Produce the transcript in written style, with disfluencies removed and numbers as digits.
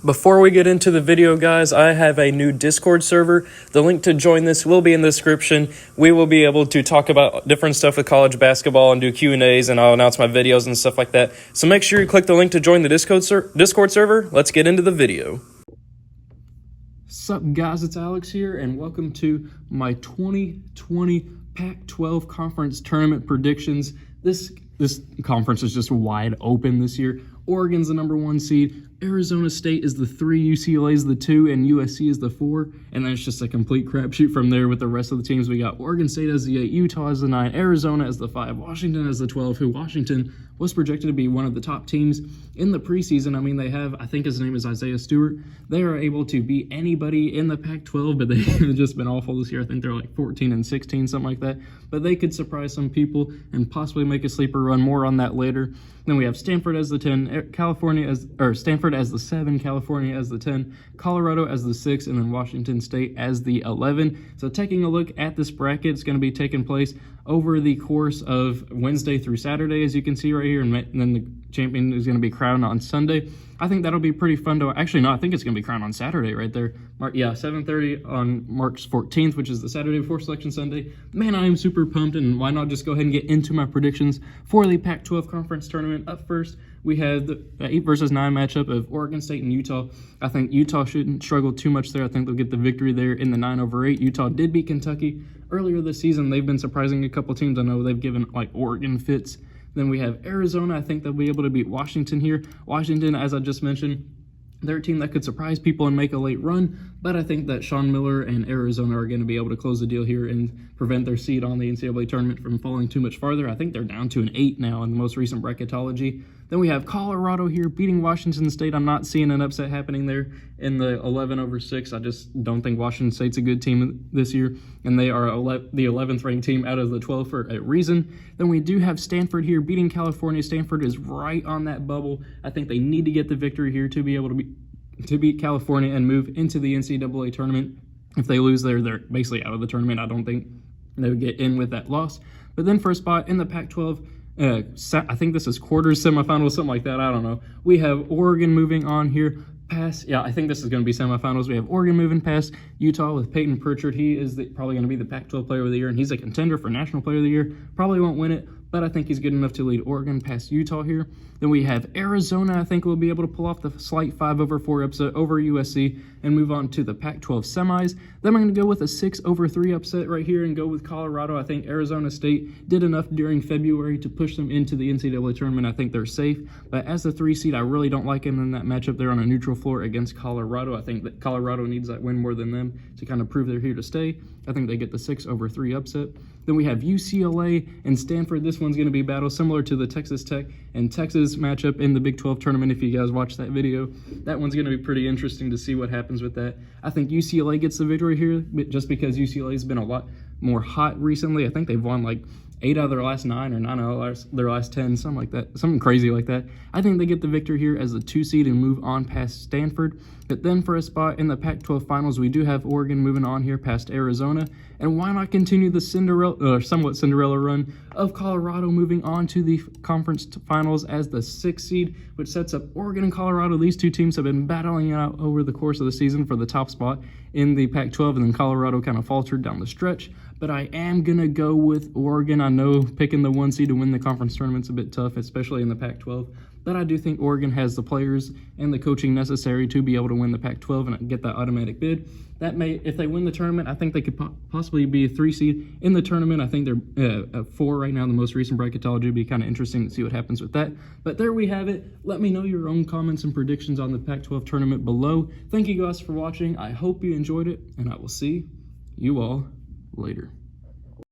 Before we get into the video, guys, I have a new Discord server. The link to join this will be in the description. We will be able to talk about different stuff with college basketball and do Q&As, and I'll announce my videos and stuff like that. So make sure you click the link to join the Discord server. Let's get into the video. Sup, guys, it's Alex here, and welcome to my 2020 Pac-12 Conference Tournament predictions. This conference is just wide open this year. Oregon's the number 1 seed, Arizona State is the 3, UCLA is the 2, and USC is the 4. And then it's just a complete crapshoot from there with the rest of the teams. We got Oregon State as the 8, Utah as the 9, Arizona as the 5, Washington as the 12, who Washington was projected to be one of the top teams in the preseason. I mean, they have, I think his name is Isaiah Stewart. They are able to beat anybody in the Pac-12, but they've just been awful this year. I think they're like 14 and 16, something like that. But they could surprise some people and possibly make a sleeper run. More on that later. Then we have Stanford as the 10, Stanford as the 7, California as the 10, Colorado as the 6, and then Washington State as the 11. So taking a look at this bracket, it's going to be taking place over the course of Wednesday through Saturday, as you can see right here, and then the champion is going to be crowned on Sunday. I think that'll be pretty fun to, actually no, I think it's going to be crowned on Saturday right there. 7:30 on March 14th, which is the Saturday before Selection Sunday. Man, I am super pumped, and why not just go ahead and get into my predictions for the Pac-12 Conference Tournament. Up first, we have the 8 versus 9 matchup of Oregon State and Utah. I think Utah shouldn't struggle too much there. I think they'll get the victory there in the 9/8. Utah did beat Kentucky earlier this season. They've been surprising a couple teams. I know they've given like Oregon fits. Then we have Arizona. I think they'll be able to beat Washington here. Washington, as I just mentioned, they're a team that could surprise people and make a late run, but I think that Sean Miller and Arizona are going to be able to close the deal here and prevent their seed on the NCAA tournament from falling too much farther. I think they're down to an 8 now in the most recent bracketology. Then we have Colorado here beating Washington State. I'm not seeing an upset happening there in the 11/6. I just don't think Washington State's a good team this year, and they are the 11th ranked team out of the 12 for a reason. Then we do have Stanford here beating California. Stanford is right on that bubble. I think they need to get the victory here to be able to beat California and move into the NCAA tournament. If they lose there, they're basically out of the tournament. I don't think they would get in with that loss. But then for a spot in the Pac-12, I think this is quarters, semifinals, something like that. I don't know. We have Oregon moving on here past. Yeah, I think this is going to be semifinals. We have Oregon moving past Utah with Peyton Pritchard. He is probably going to be the Pac-12 Player of the Year, and he's a contender for National Player of the Year. Probably won't win it, but I think he's good enough to lead Oregon past Utah here. Then we have Arizona. I think we'll be able to pull off the slight 5/4 upset over USC and move on to the Pac-12 semis. Then I'm going to go with a 6/3 upset right here and go with Colorado. I think Arizona State did enough during February to push them into the NCAA tournament. I think they're safe, but as the 3 seed, I really don't like them in that matchup. They're on a neutral floor against Colorado. I think that Colorado needs that win more than them to kind of prove they're here to stay. I think they get the 6/3 upset. Then we have UCLA and Stanford. This one's going to be a battle similar to the Texas Tech and Texas matchup in the Big 12 tournament. If you guys watched that video, that one's going to be pretty interesting to see what happens with that. I think UCLA gets the victory here just because UCLA's been a lot more hot recently. I think they've won like 8 out of their last 9 or 9 out of their last 10, something like that, something crazy like that. I think they get the victory here as the 2 seed and move on past Stanford. But then for a spot in the Pac-12 finals, we do have Oregon moving on here past Arizona. And why not continue the somewhat Cinderella run of Colorado moving on to the conference finals as the 6th seed, which sets up Oregon and Colorado. These two teams have been battling it out over the course of the season for the top spot in the Pac-12, and then Colorado kind of faltered down the stretch. But I am going to go with Oregon. I know picking the 1 seed to win the conference tournament's a bit tough, especially in the Pac-12. But I do think Oregon has the players and the coaching necessary to be able to win the Pac-12 and get that automatic bid. That may, if they win the tournament, I think they could possibly be a 3 seed in the tournament. I think they're a 4 right now. The most recent bracketology would be kind of interesting to see what happens with that. But there we have it. Let me know your own comments and predictions on the Pac-12 tournament below. Thank you guys for watching. I hope you enjoyed it, and I will see you all later.